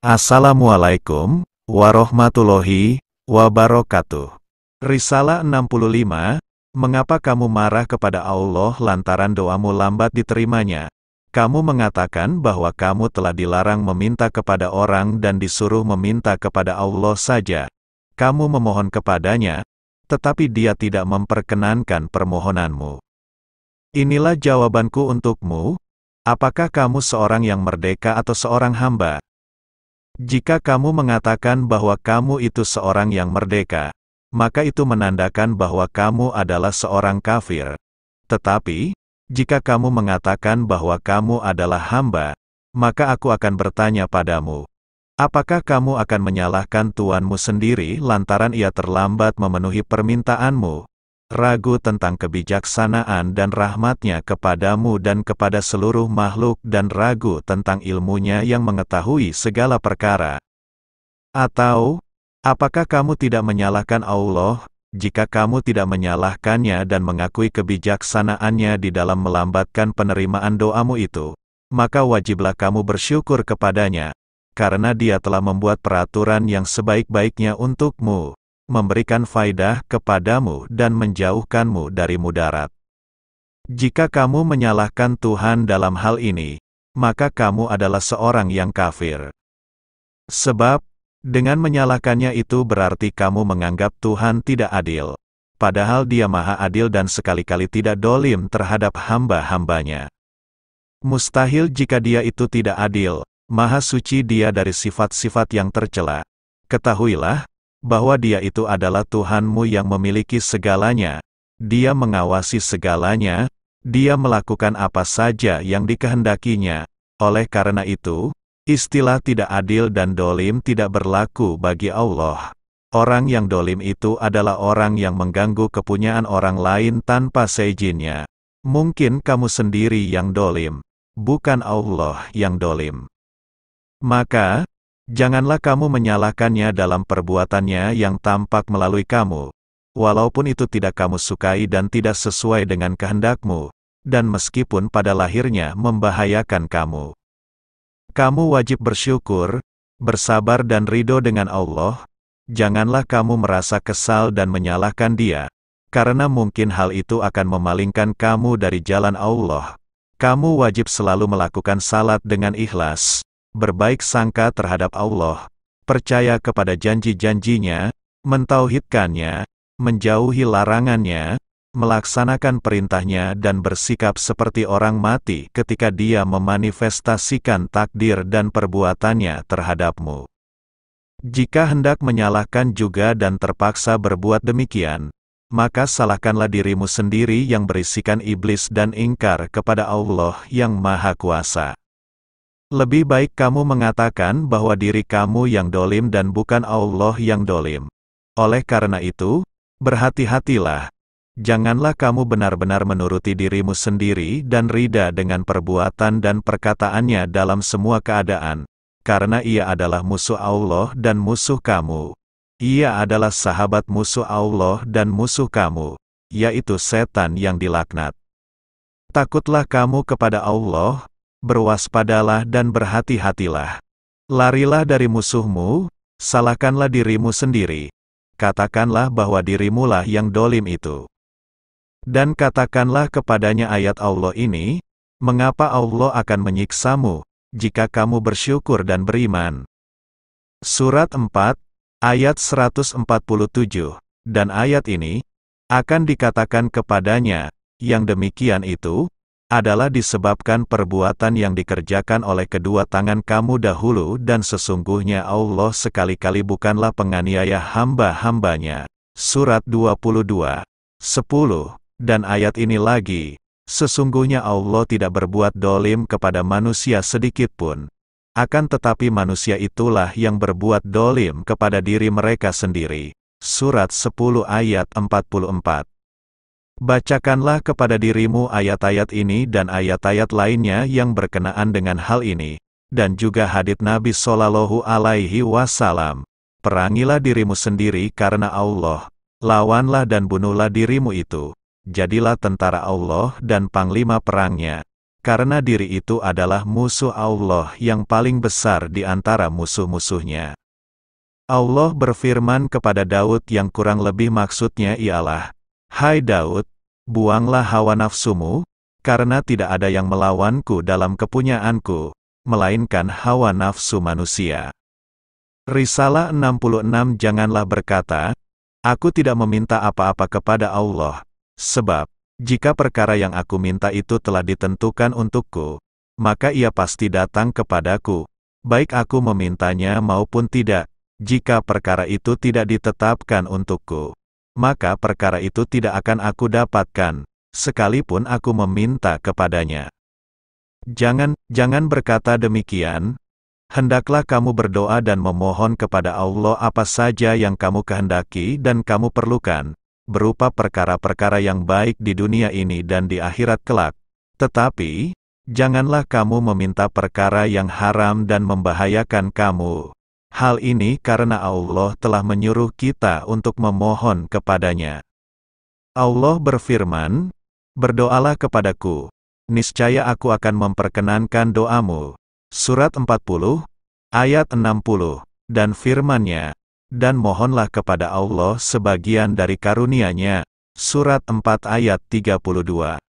Assalamualaikum warahmatullahi wabarakatuh. Risalah 65, Mengapa kamu marah kepada Allah lantaran doamu lambat diterimanya? Kamu mengatakan bahwa kamu telah dilarang meminta kepada orang dan disuruh meminta kepada Allah saja. Kamu memohon kepadanya, tetapi Dia tidak memperkenankan permohonanmu. Inilah jawabanku untukmu, apakah kamu seorang yang merdeka atau seorang hamba? Jika kamu mengatakan bahwa kamu itu seorang yang merdeka, maka itu menandakan bahwa kamu adalah seorang kafir. Tetapi, jika kamu mengatakan bahwa kamu adalah hamba, maka aku akan bertanya padamu, apakah kamu akan menyalahkan Tuanmu sendiri lantaran ia terlambat memenuhi permintaanmu? Ragu tentang kebijaksanaan dan rahmat-Nya kepadamu dan kepada seluruh makhluk dan ragu tentang ilmu-Nya yang mengetahui segala perkara. Atau, apakah kamu tidak menyalahkan Allah, jika kamu tidak menyalahkannya dan mengakui kebijaksanaan-Nya di dalam melambatkan penerimaan doamu itu, maka wajiblah kamu bersyukur kepadanya, karena Dia telah membuat peraturan yang sebaik-baiknya untukmu, memberikan faidah kepadamu dan menjauhkanmu dari mudarat. Jika kamu menyalahkan Tuhan dalam hal ini, maka kamu adalah seorang yang kafir. Sebab, dengan menyalahkannya itu berarti kamu menganggap Tuhan tidak adil, padahal Dia maha adil dan sekali-kali tidak dolim terhadap hamba-hambanya. Mustahil jika Dia itu tidak adil, maha suci Dia dari sifat-sifat yang tercela. Ketahuilah, bahwa Dia itu adalah Tuhanmu yang memiliki segalanya, Dia mengawasi segalanya, Dia melakukan apa saja yang dikehendakinya. Oleh karena itu, istilah tidak adil dan dolim tidak berlaku bagi Allah. Orang yang dolim itu adalah orang yang mengganggu kepunyaan orang lain tanpa seizinnya. Mungkin kamu sendiri yang dolim, bukan Allah yang dolim. Maka, janganlah kamu menyalahkannya dalam perbuatannya yang tampak melalui kamu, walaupun itu tidak kamu sukai dan tidak sesuai dengan kehendakmu, dan meskipun pada lahirnya membahayakan kamu. Kamu wajib bersyukur, bersabar dan ridho dengan Allah. Janganlah kamu merasa kesal dan menyalahkan Dia, karena mungkin hal itu akan memalingkan kamu dari jalan Allah. Kamu wajib selalu melakukan salat dengan ikhlas, berbaik sangka terhadap Allah, percaya kepada janji-janjinya, mentauhidkannya, menjauhi larangannya, melaksanakan perintahnya dan bersikap seperti orang mati ketika Dia memanifestasikan takdir dan perbuatannya terhadapmu. Jika hendak menyalahkan juga dan terpaksa berbuat demikian, maka salahkanlah dirimu sendiri yang berisikan iblis dan ingkar kepada Allah yang Maha Kuasa. Lebih baik kamu mengatakan bahwa diri kamu yang dolim dan bukan Allah yang dolim. Oleh karena itu, berhati-hatilah. Janganlah kamu benar-benar menuruti dirimu sendiri dan rida dengan perbuatan dan perkataannya dalam semua keadaan, karena ia adalah musuh Allah dan musuh kamu. Ia adalah sahabat musuh Allah dan musuh kamu, yaitu setan yang dilaknat. Takutlah kamu kepada Allah, berwaspadalah dan berhati-hatilah. Larilah dari musuhmu, salahkanlah dirimu sendiri. Katakanlah bahwa dirimulah yang dolim itu. Dan katakanlah kepadanya ayat Allah ini, mengapa Allah akan menyiksamu, jika kamu bersyukur dan beriman. Surat 4, ayat 147, dan ayat ini, akan dikatakan kepadanya, yang demikian itu, adalah disebabkan perbuatan yang dikerjakan oleh kedua tangan kamu dahulu dan sesungguhnya Allah sekali-kali bukanlah penganiaya hamba-hambanya. Surat 22, 10, dan ayat ini lagi, sesungguhnya Allah tidak berbuat dolim kepada manusia sedikitpun. Akan tetapi manusia itulah yang berbuat dolim kepada diri mereka sendiri. Surat 10 ayat 44. Bacakanlah kepada dirimu ayat-ayat ini dan ayat-ayat lainnya yang berkenaan dengan hal ini, dan juga hadits Nabi Shallallahu Alaihi Wasallam. Perangilah dirimu sendiri karena Allah, lawanlah dan bunuhlah dirimu itu. Jadilah tentara Allah dan panglima perangnya. karena diri itu adalah musuh Allah yang paling besar di antara musuh-musuhnya. Allah berfirman kepada Daud yang kurang lebih maksudnya ialah, "Hai Daud, buanglah hawa nafsumu, karena tidak ada yang melawanku dalam kepunyaanku, melainkan hawa nafsu manusia." Risalah 66. Janganlah berkata, "Aku tidak meminta apa-apa kepada Allah, sebab, jika perkara yang aku minta itu telah ditentukan untukku, maka ia pasti datang kepadaku, baik aku memintanya maupun tidak. Jika perkara itu tidak ditetapkan untukku, maka perkara itu tidak akan aku dapatkan, sekalipun aku meminta kepadanya." Jangan berkata demikian. Hendaklah kamu berdoa dan memohon kepada Allah apa saja yang kamu kehendaki dan kamu perlukan, berupa perkara-perkara yang baik di dunia ini dan di akhirat kelak. Tetapi, janganlah kamu meminta perkara yang haram dan membahayakan kamu. Hal ini karena Allah telah menyuruh kita untuk memohon kepadanya. Allah berfirman, "Berdoalah kepadaku, niscaya aku akan memperkenankan doamu." Surat 40, ayat 60, dan firman-Nya, "Dan mohonlah kepada Allah sebagian dari karunia-Nya." Surat 4 ayat 32.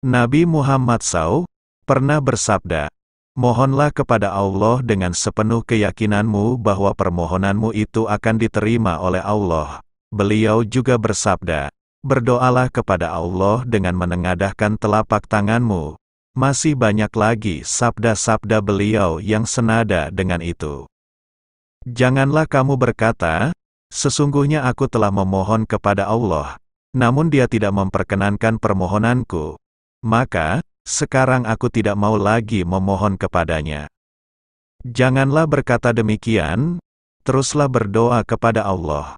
Nabi Muhammad SAW pernah bersabda, "Mohonlah kepada Allah dengan sepenuh keyakinanmu bahwa permohonanmu itu akan diterima oleh Allah." Beliau juga bersabda, "Berdoalah kepada Allah dengan menengadahkan telapak tanganmu." Masih banyak lagi sabda-sabda beliau yang senada dengan itu. Janganlah kamu berkata, "Sesungguhnya aku telah memohon kepada Allah, namun Dia tidak memperkenankan permohonanku. Maka, sekarang aku tidak mau lagi memohon kepadanya." Janganlah berkata demikian, teruslah berdoa kepada Allah.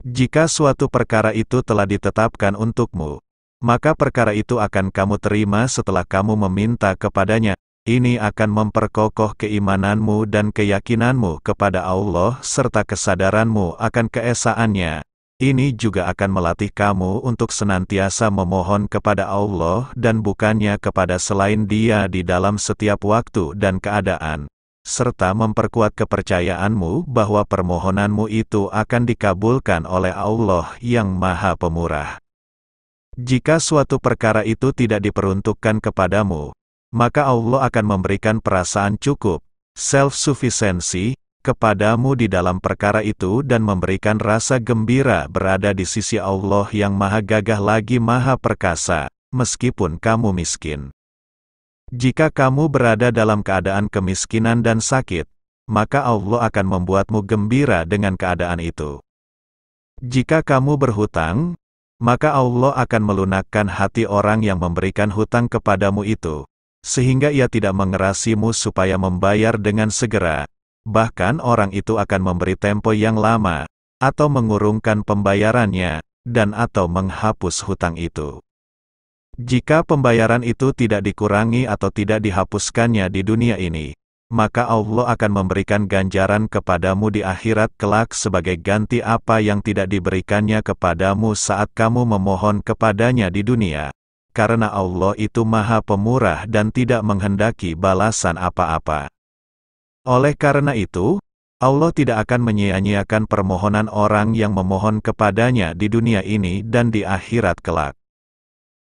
Jika suatu perkara itu telah ditetapkan untukmu, maka perkara itu akan kamu terima setelah kamu meminta kepadanya. Ini akan memperkokoh keimananmu dan keyakinanmu kepada Allah serta kesadaranmu akan keesaannya. Ini juga akan melatih kamu untuk senantiasa memohon kepada Allah dan bukannya kepada selain Dia di dalam setiap waktu dan keadaan, serta memperkuat kepercayaanmu bahwa permohonanmu itu akan dikabulkan oleh Allah yang Maha Pemurah. Jika suatu perkara itu tidak diperuntukkan kepadamu, maka Allah akan memberikan perasaan cukup, self-sufficiency, kepadamu di dalam perkara itu dan memberikan rasa gembira berada di sisi Allah yang Maha Gagah lagi Maha Perkasa, meskipun kamu miskin. Jika kamu berada dalam keadaan kemiskinan dan sakit, maka Allah akan membuatmu gembira dengan keadaan itu. Jika kamu berhutang, maka Allah akan melunakkan hati orang yang memberikan hutang kepadamu itu, sehingga ia tidak mengerasimu supaya membayar dengan segera. Bahkan orang itu akan memberi tempo yang lama, atau mengurungkan pembayarannya, dan atau menghapus hutang itu. Jika pembayaran itu tidak dikurangi atau tidak dihapuskannya di dunia ini, maka Allah akan memberikan ganjaran kepadamu di akhirat kelak sebagai ganti apa yang tidak diberikannya kepadamu saat kamu memohon kepadanya di dunia. Karena Allah itu Maha Pemurah dan tidak menghendaki balasan apa-apa. Oleh karena itu, Allah tidak akan menyia-nyiakan permohonan orang yang memohon kepadanya di dunia ini dan di akhirat kelak.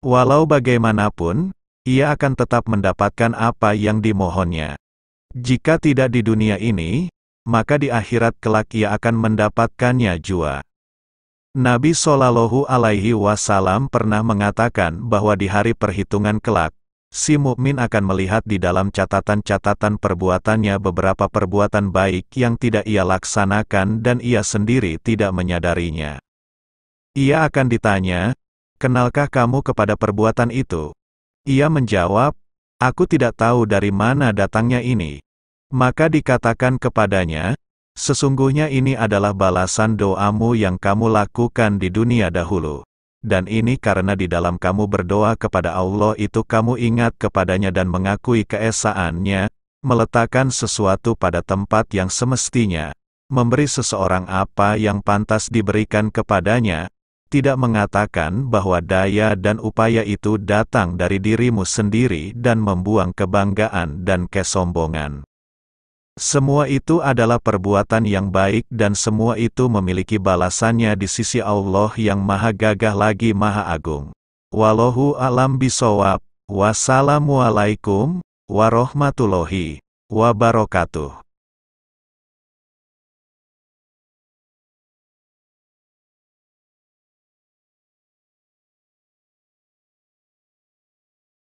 Walau bagaimanapun, ia akan tetap mendapatkan apa yang dimohonnya. Jika tidak di dunia ini, maka di akhirat kelak ia akan mendapatkannya jua. Nabi Shallallahu Alaihi Wasallam pernah mengatakan bahwa di hari perhitungan kelak, si mukmin akan melihat di dalam catatan-catatan perbuatannya beberapa perbuatan baik yang tidak ia laksanakan dan ia sendiri tidak menyadarinya. Ia akan ditanya, "Kenalkah kamu kepada perbuatan itu?" Ia menjawab, "Aku tidak tahu dari mana datangnya ini." Maka dikatakan kepadanya, "Sesungguhnya ini adalah balasan doamu yang kamu lakukan di dunia dahulu. Dan ini karena di dalam kamu berdoa kepada Allah itu kamu ingat kepadanya dan mengakui keesaannya, meletakkan sesuatu pada tempat yang semestinya, memberi seseorang apa yang pantas diberikan kepadanya, tidak mengatakan bahwa daya dan upaya itu datang dari dirimu sendiri dan membuang kebanggaan dan kesombongan. Semua itu adalah perbuatan yang baik dan semua itu memiliki balasannya di sisi Allah yang Maha Gagah lagi Maha Agung. Wallahu a'lam bishawab. Wassalamualaikum warahmatullahi wabarakatuh.